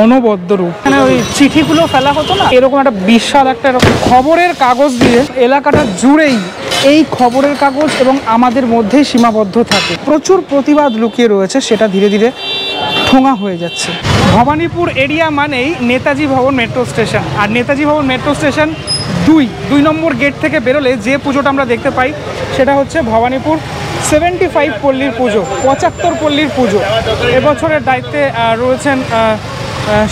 অনবদ্য রূপ। এখানে ওই চিঠিগুলো ফেলা হতো না, এরকম একটা বিশাল একটা এরকম খবরের কাগজ দিয়ে এলাকাটা জুড়েই এই খবরের কাগজ এবং আমাদের মধ্যেই সীমাবদ্ধ থাকে। প্রচুর প্রতিবাদ লুকিয়ে রয়েছে, সেটা ধীরে ধীরে ঠোঙা হয়ে যাচ্ছে। ভবানীপুর এরিয়া মানেই নেতাজি ভবন মেট্রো স্টেশন, আর নেতাজি ভবন মেট্রো স্টেশন দুই নম্বর গেট থেকে বেরোলে যে পুজোটা আমরা দেখতে পাই সেটা হচ্ছে ভবানীপুর 75 পল্লীর পুজো, 75 পল্লীর পুজো। এবছরের দায়িত্বে রয়েছেন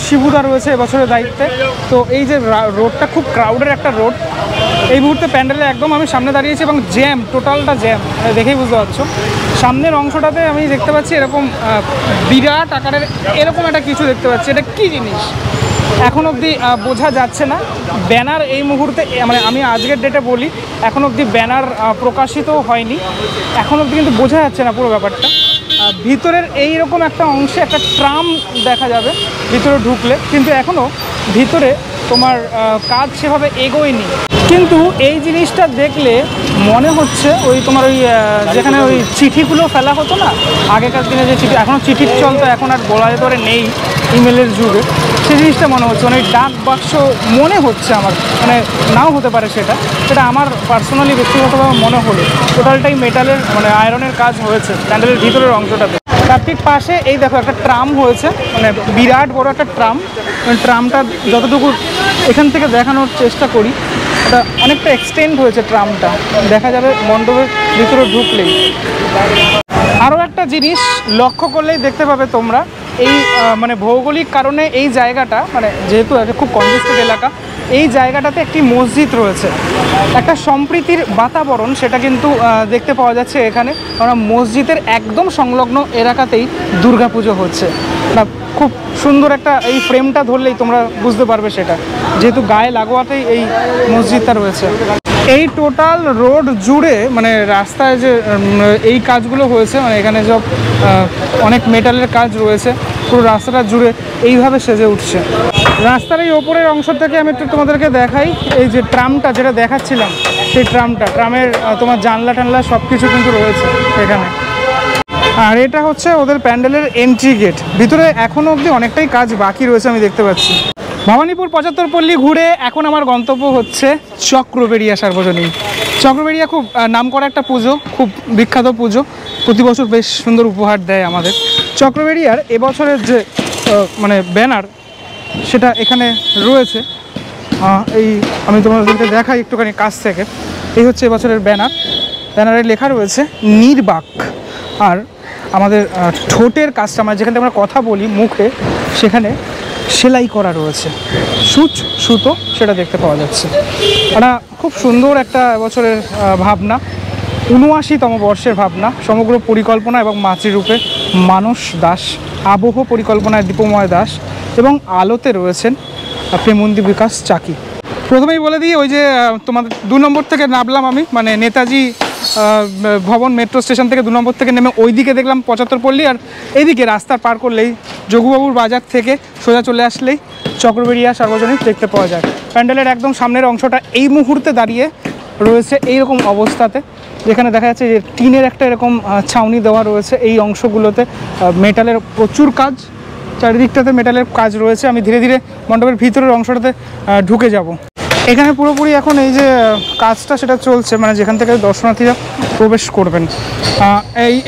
শিবুদা, রয়েছে এবছরের দায়িত্বে। তো এই যে রোডটা খুব ক্রাউডের একটা রোড, এই মুহূর্তে প্যান্ডেলে একদম আমি সামনে দাঁড়িয়েছি এবং জ্যাম, টোটালটা জ্যাম, দেখেই বুঝতে পারছো। সামনের অংশটাতে আমি দেখতে পাচ্ছি এরকম বিরাট আকারের এরকম একটা কিছু দেখতে পাচ্ছি। এটা কী জিনিস এখন অবধি বোঝা যাচ্ছে না। ব্যানার এই মুহূর্তে, মানে আমি আজকের ডেটে বলি, এখন অবধি ব্যানার প্রকাশিত হয়নি, এখন অবধি কিন্তু বোঝা যাচ্ছে না পুরো ব্যাপারটা। ভিতরের এইরকম একটা অংশে একটা ট্রাম দেখা যাবে ভিতরে ঢুকলে, কিন্তু এখনও ভিতরে তোমার কাজ সেভাবে এগোয়নি। কিন্তু এই জিনিসটা দেখলে মনে হচ্ছে ওই তোমার ওই যেখানে ওই চিঠিগুলো ফেলা হতো না আগেকার দিনে, যে চিঠি, এখনও চিঠির চল তো এখন আর বলা যেতে পারে নেই, ইমেলের যুগে, সেই জিনিসটা মনে হচ্ছে। মানে ডাক বাক্স মনে হচ্ছে আমার, মানে নাও হতে পারে সেটা আমার পার্সোনালি ব্যক্তিগতভাবে মনে হলো। টোটালটাই মেটালের, মানে আয়রনের কাজ হয়েছে প্যান্ডেলের ভিতরের অংশটাতে। তার ঠিক পাশে এই দেখো একটা ট্রাম হয়েছে, মানে বিরাট বড় একটা ট্রাম। ট্রামটা যতটুকু এখান থেকে দেখানোর চেষ্টা করি, এটা অনেকটা এক্সটেন্ড হয়েছে ট্রামটা, দেখা যাবে মণ্ডপের ভিতরে ঢুকলেই। আরও একটা জিনিস লক্ষ্য করলেই দেখতে পাবে তোমরা, এই মানে ভৌগোলিক কারণে এই জায়গাটা, মানে যেহেতু একটা খুব কনজেস্টেড এলাকা, এই জায়গাটাতে একটি মসজিদ রয়েছে, একটা সম্প্রীতির বাতাবরণ সেটা কিন্তু দেখতে পাওয়া যাচ্ছে এখানে। কারণ মসজিদের একদম সংলগ্ন এলাকাতেই দুর্গাপুজো হচ্ছে। খুব সুন্দর একটা, এই ফ্রেমটা ধরলেই তোমরা বুঝতে পারবে সেটা, যেহেতু গায়ে লাগোয়াতেই এই মসজিদটা রয়েছে। এই টোটাল রোড জুড়ে, মানে রাস্তায় যে এই কাজগুলো হয়েছে, মানে এখানে সব অনেক মেটালের কাজ রয়েছে, পুরো রাস্তাটা জুড়ে এইভাবে সেজে উঠছে। রাস্তার এই ওপরের অংশ থেকে আমি একটু তোমাদেরকে দেখাই, এই যে ট্রামটা যেটা দেখাচ্ছিলাম, সেই ট্রামের তোমার জানলা টানলা সব কিছু কিন্তু রয়েছে এখানে। আর এটা হচ্ছে ওদের প্যান্ডেলের এন্ট্রি গেট। ভিতরে এখনও অবধি অনেকটাই কাজ বাকি রয়েছে আমি দেখতে পাচ্ছি। ভবানীপুর 75 পল্লী ঘুরে এখন আমার গন্তব্য হচ্ছে চক্রবেড়িয়া সার্বজনীন। চক্রবেড়িয়া খুব নামকরা একটা পুজো, খুব বিখ্যাত পুজো, প্রতি বছর বেশ সুন্দর উপহার দেয় আমাদের। চক্রবেড়িয়ার এবছরের যে মানে ব্যানার সেটা এখানে রয়েছে, এই আমি তোমাদেরকে দেখাই একটুখানি কাছ থেকে। এই হচ্ছে এবছরের ব্যানারে লেখা রয়েছে নির্বাক। আর আমাদের ঠোঁটের কাজটা, মানে যেখানে আমরা কথা বলি মুখে, সেখানে সেলাই করা রয়েছে, সুতো সেটা দেখতে পাওয়া যাচ্ছে। এটা খুব সুন্দর একটা এবছরের ভাবনা, ৭৯তম বর্ষের ভাবনা, সমগ্র পরিকল্পনা এবং মাতৃরূপে মানস দাস, আবহ পরিকল্পনায় দীপময় দাস এবং আলোতে রয়েছেন প্রেমন্দি বিকাশ চাকি। প্রথমেই বলে দিই, ওই যে তোমাদের ২ নম্বর থেকে নামলাম আমি, মানে নেতাজি ভবন মেট্রো স্টেশন থেকে ২ নম্বর থেকে নেমে ওই দিকে দেখলাম ৭৫ পল্লী, আর এইদিকে রাস্তা পার করলেই যোগুবাবুর বাজার থেকে সোজা চলে আসলেই চক্রবেড়িয়া সার্বজনীন দেখতে পাওয়া যায়। প্যান্ডেলের একদম সামনের অংশটা এই মুহূর্তে দাঁড়িয়ে রয়েছে এইরকম অবস্থাতে, যেখানে দেখা যাচ্ছে যে টিনের একটা এরকম ছাউনি দেওয়া রয়েছে। এই অংশগুলোতে মেটালের প্রচুর কাজ, চারিদিকটাতে মেটালের কাজ রয়েছে। আমি ধীরে ধীরে মণ্ডপের ভিতরের অংশটাতে ঢুকে যাব। এখানে পুরোপুরি এখন এই যে কাজটা সেটা চলছে, মানে যেখান থেকে দর্শনার্থীরা প্রবেশ করবেন।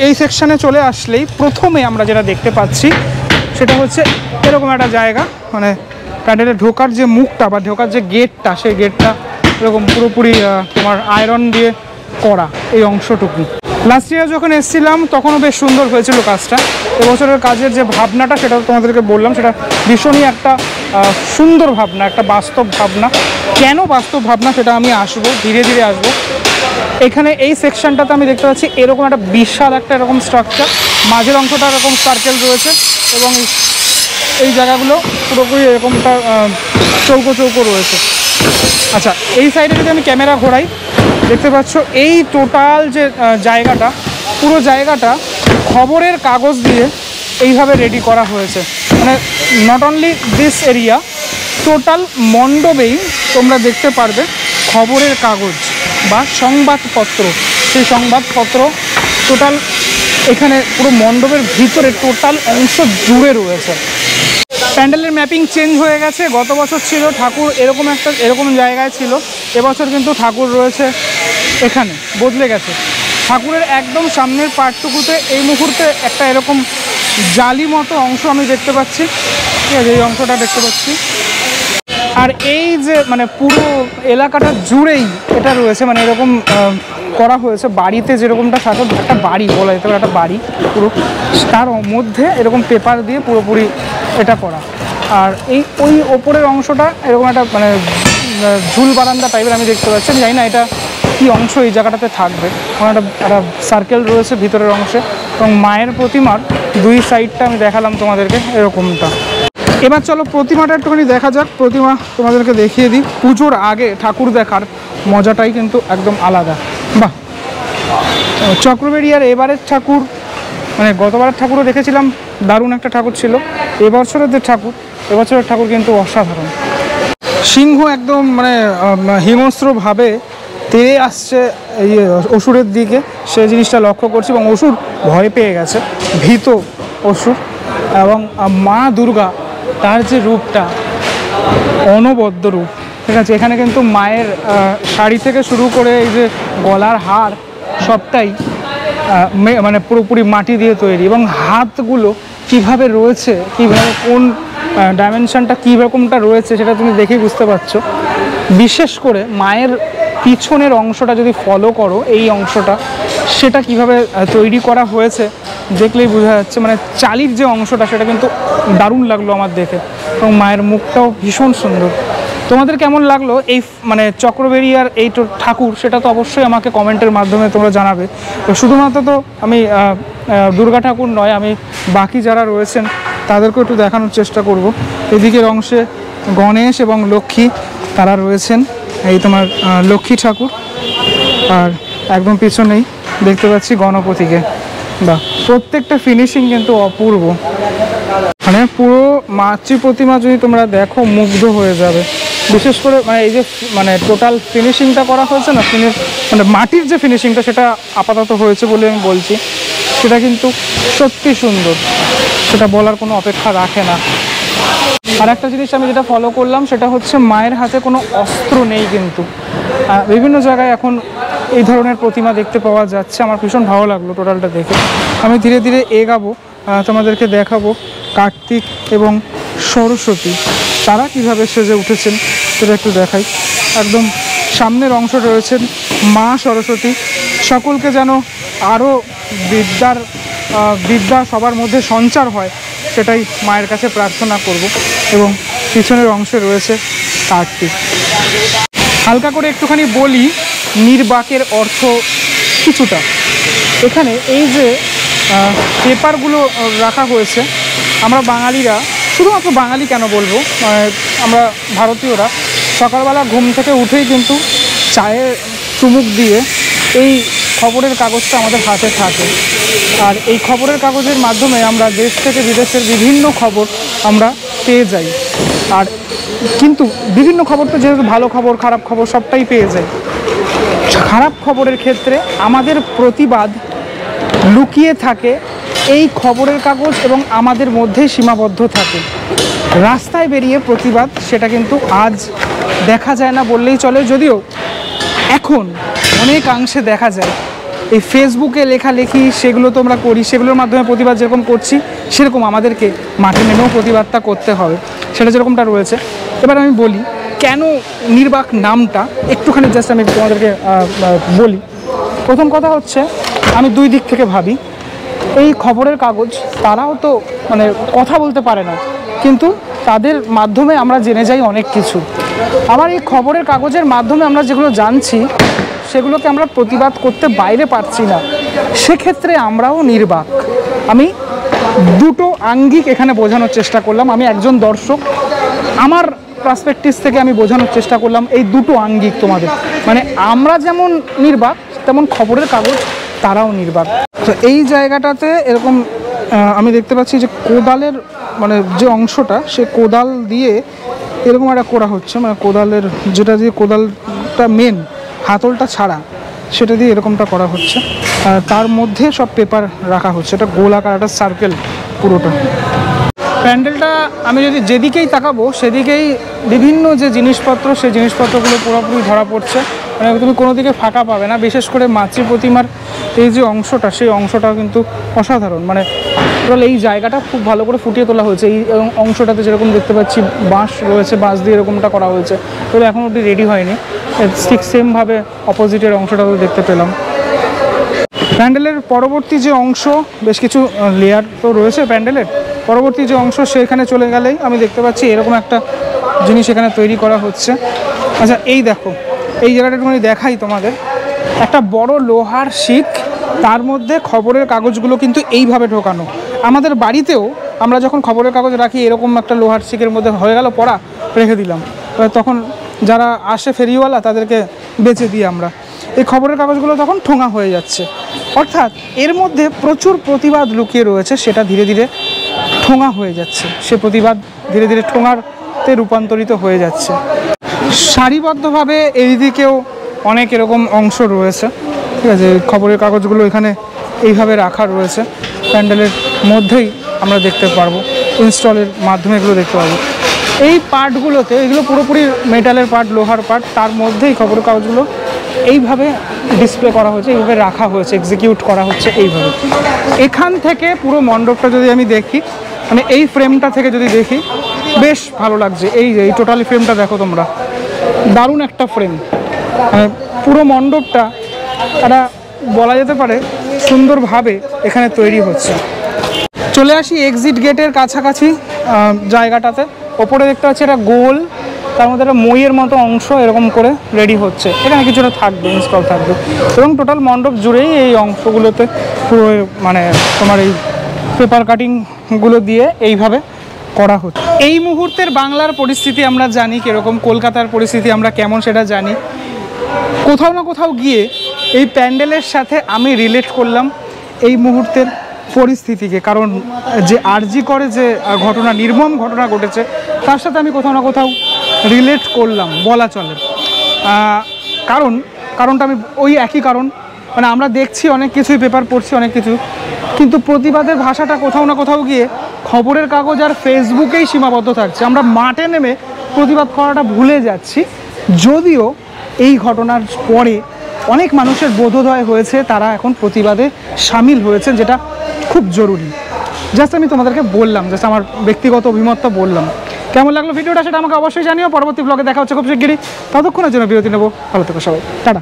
এই সেকশানে চলে আসলেই প্রথমে আমরা যেটা দেখতে পাচ্ছি সেটা হচ্ছে এরকম একটা জায়গা, মানে প্যান্ডেলে ঢোকার যে মুখটা বা ঢোকার যে গেটটা, সেই গেটটা এরকম পুরোপুরি তোমার আয়রন দিয়ে করা এই অংশটুকু। লাস্ট ইয়ার যখন এসেছিলাম তখনও বেশ সুন্দর হয়েছিল কাজটা। এবছরের কাজের যে ভাবনাটা সেটা তোমাদেরকে বললাম, সেটা ভীষণই একটা সুন্দর ভাবনা, একটা বাস্তব ভাবনা। কেন বাস্তব ভাবনা সেটা আমি আসবো, ধীরে ধীরে আসবো। এখানে এই সেকশনটাতে আমি দেখতে পাচ্ছি এরকম একটা বিশাল একটা এরকম স্ট্রাকচার, মাঝের অংশটা এরকম সার্কেল রয়েছে এবং এই জায়গাগুলো পুরোপুরি এরকমটা চৌকো চৌকো রয়েছে। আচ্ছা, এই সাইডে যদি আমি ক্যামেরা ঘোরাই, দেখতে পাচ্ছ এই টোটাল যে জায়গাটা, পুরো জায়গাটা খবরের কাগজ দিয়ে এইভাবে রেডি করা হয়েছে। মানে not only this area, total মণ্ডপেই তোমরা দেখতে পারবে খবরের কাগজ বা সংবাদপত্র। সেই সংবাদপত্র টোটাল এখানে পুরো মণ্ডপের ভিতরে টোটাল অংশ জুড়ে রয়েছে। প্যান্ডেলের ম্যাপিং চেঞ্জ হয়ে গেছে। গত বছর ছিল ঠাকুর এরকম জায়গায় ছিল, এবছর কিন্তু ঠাকুর রয়েছে এখানে, বদলে গেছে। ঠাকুরের একদম সামনের পার্টটুকুতে এই মুহূর্তে একটা এরকম জালি মতো অংশ আমি দেখতে পাচ্ছি, ঠিক আছে, এই অংশটা দেখতে পাচ্ছি। আর এই যে মানে পুরো এলাকাটা জুড়েই এটা রয়েছে, মানে এরকম করা হয়েছে, বাড়িতে যেরকমটা থাকে একটা বাড়ি বলা যেতে পারে, একটা বাড়ি পুরো, তার মধ্যে এরকম পেপার দিয়ে পুরোপুরি এটা করা। আর ওই ওপরের অংশটা এরকম একটা মানে ঝুল বারান্দা টাইপের আমি দেখতে পাচ্ছি। আমি জানি না এটা কী অংশ এই জায়গাটাতে থাকবে। ওখানে একটা সার্কেল রয়েছে ভিতরের অংশে, এবং মায়ের প্রতিমার দুই সাইডটা আমি দেখালাম তোমাদেরকে এরকমটা। এবার চলো প্রতিমাটা একটুখানি দেখা যাক। প্রতিমা তোমাদেরকে দেখিয়ে দিই। পুজোর আগে ঠাকুর দেখার মজাটাই কিন্তু একদম আলাদা। বাহ, চক্রবেড়িয়ার এবারের ঠাকুর, মানে গতবারের ঠাকুরও দেখেছিলাম, দারুণ একটা ঠাকুর ছিল। এবছরের ঠাকুর কিন্তু অসাধারণ। সিংহ একদম মানে হিংস্রভাবে তেড়ে আসছে এই অসুরের দিকে, সেই জিনিসটা লক্ষ্য করছি, এবং অসুর ভয় পেয়ে গেছে, ভীত অসুর। এবং মা দুর্গা তার যে রূপটা, অনবদ্য রূপ, ঠিক আছে। এখানে কিন্তু মায়ের শাড়ি থেকে শুরু করে এই যে গলার হার সবটাই মানে পুরোপুরি মাটি দিয়ে তৈরি, এবং হাতগুলো কিভাবে রয়েছে, কিভাবে কোন ডাইমেনশনটা কীরকমটা রয়েছে সেটা তুমি দেখেই বুঝতে পারছো। বিশেষ করে মায়ের পিছনের অংশটা যদি ফলো করো, এই অংশটা সেটা কিভাবে তৈরি করা হয়েছে দেখলেই বোঝা যাচ্ছে। মানে চালির যে অংশটা সেটা কিন্তু দারুণ লাগলো আমার দেখে, এবং মায়ের মুখটাও ভীষণ সুন্দর। তোমাদের কেমন লাগলো এই মানে চক্রবেড়িয়ার এই ঠাকুর, সেটা তো অবশ্যই আমাকে কমেন্টের মাধ্যমে তোমরা জানাবে। তো শুধুমাত্র তো আমি দুর্গা ঠাকুর নয়, আমি বাকি যারা রয়েছেন তাদেরকেও একটু দেখানোর চেষ্টা করব। এদিকের অংশে গণেশ এবং লক্ষ্মী তারা রয়েছেন, এই তোমার লক্ষ্মী ঠাকুর, আর একদম পিছনেই দেখতে পাচ্ছি গণপতিকে। বা প্রত্যেকটা ফিনিশিং কিন্তু অপূর্ব, মানে পুরো মাতৃ প্রতিমা যদি তোমরা দেখো মুগ্ধ হয়ে যাবে। বিশেষ করে মানে এই যে মানে টোটাল ফিনিশিংটা করা হয়েছে না, মানে মাটির যে ফিনিশিংটা সেটা আপাতত হয়েছে বলে আমি বলছি, সেটা কিন্তু সত্যি সুন্দর, সেটা বলার কোনো অপেক্ষা রাখে না। আর একটা জিনিস আমি যেটা ফলো করলাম সেটা হচ্ছে মায়ের হাতে কোনো অস্ত্র নেই, কিন্তু বিভিন্ন জায়গায় এখন এই ধরনের প্রতিমা দেখতে পাওয়া যাচ্ছে। আমার ভীষণ ভালো লাগলো টোটালটা দেখে। আমি ধীরে ধীরে এগাবো, তোমাদেরকে দেখাবো কার্তিক এবং সরস্বতী তারা কিভাবে সেজে উঠেছেন সেটা একটু দেখাই। একদম সামনের অংশ রয়েছেন মা সরস্বতী, সকলকে যেন আরও বিদ্যা সবার মধ্যে সঞ্চার হয় সেটাই মায়ের কাছে প্রার্থনা করব। এবং পিছনের অংশে রয়েছে কার্তিক। হালকা করে একটুখানি বলি নির্বাকের অর্থ কিছুটা। এখানে এই যে পেপারগুলো রাখা হয়েছে, আমরা বাঙালিরা, শুধুমাত্র বাঙালি কেন বলবো, আমরা ভারতীয়রা সকালবেলা ঘুম থেকে উঠেই কিন্তু চায়ের চুমুক দিয়ে এই খবরের কাগজটা আমাদের হাতে থাকে। আর এই খবরের কাগজের মাধ্যমে আমরা দেশ থেকে বিদেশের বিভিন্ন খবর আমরা পেয়ে যাই। আর কিন্তু বিভিন্ন খবর তো যেহেতু ভালো খবর খারাপ খবর সবটাই পেয়ে যাই, খারাপ খবরের ক্ষেত্রে আমাদের প্রতিবাদ লুকিয়ে থাকে এই খবরের কাগজ এবং আমাদের মধ্যেই সীমাবদ্ধ থাকে। রাস্তায় বেরিয়ে প্রতিবাদ সেটা কিন্তু আজ দেখা যায় না বললেই চলে, যদিও এখন অনেকাংশে দেখা যায়। এই ফেসবুকে লেখালেখি সেগুলো তো আমরা করি, সেগুলোর মাধ্যমে প্রতিবাদ যেরকম করছি সেরকম আমাদেরকে মাঠে নেমেও প্রতিবাদটা করতে হবে, সেটা যেরকমটা রয়েছে। এবার আমি বলি কেন নির্বাক নামটা, একটুখানি জাস্ট আমি তোমাদেরকে বলি। প্রথম কথা হচ্ছে আমি দুই দিক থেকে ভাবি। এই খবরের কাগজ তারাও তো মানে কথা বলতে পারে না, কিন্তু তাদের মাধ্যমে আমরা জেনে যাই অনেক কিছু। আবার এই খবরের কাগজের মাধ্যমে আমরা যেগুলো জানছি সেগুলোকে আমরা প্রতিবাদ করতে বাইরে পারছি না, সেক্ষেত্রে আমরাও নির্বাক। আমি দুটো আঙ্গিক এখানে বোঝানোর চেষ্টা করলাম। আমি একজন দর্শক, আমার পার্সপেক্টিভ থেকে আমি বোঝানোর চেষ্টা করলাম এই দুটো আঙ্গিক তোমাদের। মানে আমরা যেমন নির্বাক তেমন খবরের কাগজ তারাও নির্বাক। তো এই জায়গাটাতে এরকম আমি দেখতে পাচ্ছি যে কোদালের মানে যে অংশটা, সে কোদাল দিয়ে এরকম একটা করা হচ্ছে, মানে কোদালের যেটা দিয়ে কোদালটা মেন হাতলটা ছাড়া সেটা দিয়ে এরকমটা করা হচ্ছে। তার মধ্যে সব পেপার রাখা হচ্ছে, এটা গোলাকার একটা সার্কেল পুরোটা। প্যান্ডেলটা আমি যদি যেদিকেই তাকাবো সেদিকেই বিভিন্ন যে জিনিসপত্র, সেই জিনিসপত্রগুলো পুরোপুরি ধরা পড়ছে। মানে তুমি কোনো দিকে ফাঁকা পাবে না। বিশেষ করে মাতৃ প্রতিমার এই যে অংশটা, সেই অংশটাও কিন্তু অসাধারণ। মানে টোটাল এই জায়গাটা খুব ভালো করে ফুটিয়ে তোলা হয়েছে। এই অংশটাতে যেরকম দেখতে পাচ্ছি বাঁশ রয়েছে, বাঁশ দিয়ে এরকমটা করা হয়েছে, তবে এখন অবধি রেডি হয়নি। ঠিক সেমভাবে অপোজিটের অংশটাও দেখতে পেলাম। প্যান্ডেলের পরবর্তী যে অংশ, বেশ কিছু লেয়ার তো রয়েছে প্যান্ডেলের, পরবর্তী যে অংশ সেখানে চলে গেলেই আমি দেখতে পাচ্ছি এরকম একটা জিনিস এখানে তৈরি করা হচ্ছে। আচ্ছা এই দেখো, এই জায়গাটা একটুখানি দেখাই তোমাদের। একটা বড় লোহার শিক, তার মধ্যে খবরের কাগজগুলো কিন্তু এইভাবে ঢোকানো। আমাদের বাড়িতেও আমরা যখন খবরের কাগজ রাখি এরকম একটা লোহার শিকের মধ্যে হয়ে গেল পড়া, রেখে দিলাম, তখন যারা আসে ফেরিওয়ালা তাদেরকে বেচে দিই আমরা। এই খবরের কাগজগুলো তখন ঠোঙা হয়ে যাচ্ছে। অর্থাৎ এর মধ্যে প্রচুর প্রতিবাদ লুকিয়ে রয়েছে, সেটা ধীরে ধীরে ঠোঙা হয়ে যাচ্ছে। সে প্রতিবাদ ধীরে ধীরে ঠোঙাতে রূপান্তরিত হয়ে যাচ্ছে। সারিবদ্ধভাবে এই দিকেও অনেক এরকম অংশ রয়েছে, ঠিক আছে। খবরের কাগজগুলো এখানে এইভাবে রাখা রয়েছে, প্যান্ডেলের মধ্যেই আমরা দেখতে পারবো, ইনস্টলের মাধ্যমে এগুলো দেখতে পারবো। এই পার্টগুলোতে, এগুলো পুরোপুরি মেটালের পার্ট, লোহার পার্ট, তার মধ্যেই খবরের কাগজগুলো এইভাবে ডিসপ্লে করা হয়েছে, এইভাবে রাখা হয়েছে, এক্সিকিউট করা হচ্ছে এইভাবে। এখান থেকে পুরো মণ্ডপটা যদি আমি দেখি, মানে এই ফ্রেমটা থেকে যদি দেখি, বেশ ভালো লাগছে। এই যে এই টোটালি ফ্রেমটা দেখো তোমরা, দারুণ একটা ফ্রেম। পুরো মণ্ডপটা একটা বলা যেতে পারে সুন্দরভাবে এখানে তৈরি হচ্ছে। চলে আসি এক্সিট গেটের কাছাকাছি জায়গাটাতে। ওপরে দেখতে পাচ্ছি একটা গোল, তার মধ্যে একটা মইয়ের মতো অংশ এরকম করে রেডি হচ্ছে। এখানে কিছুটা থাকবে, ইনস্টল থাকবে, এবং টোটাল মণ্ডপ জুড়েই এই অংশগুলোতে পুরো মানে তোমার এই পেপার কাটিংগুলো দিয়ে এইভাবে করা হচ্ছে। এই মুহূর্তের বাংলার পরিস্থিতি আমরা জানি কীরকম, কলকাতার পরিস্থিতি আমরা কেমন সেটা জানি। কোথাও না কোথাও গিয়ে এই প্যান্ডেলের সাথে আমি রিলেট করলাম এই মুহূর্তের পরিস্থিতিকে, কারণ যে আরজি করে যে ঘটনা, নির্মম ঘটনা ঘটেছে, তার সাথে আমি কোথাও না কোথাও রিলেট করলাম বলা চলে। কারণটা আমি ওই একই কারণ, মানে আমরা দেখছি অনেক কিছুই, পেপার পড়ছি অনেক কিছু, কিন্তু প্রতিবাদের ভাষাটা কোথাও না কোথাও গিয়ে খবরের কাগজ আর ফেসবুকেই সীমাবদ্ধ থাকছে। আমরা মাঠে নেমে প্রতিবাদ করাটা ভুলে যাচ্ছি। যদিও এই ঘটনার পরে অনেক মানুষের বোধোদয় হয়েছে, তারা এখন প্রতিবাদে সামিল হয়েছেন, যেটা খুব জরুরি। জাস্ট আমি তোমাদেরকে বললাম, জাস্ট আমার ব্যক্তিগত অভিমতটা বললাম। কেমন লাগলো ভিডিওটা সেটা আমাকে অবশ্যই জানিও। পরবর্তী ব্লগে দেখা হচ্ছে খুব শিগগিরই। ততক্ষণের জন্য বিরতি নেবো। ভালো থেকো সবাই, টাটা।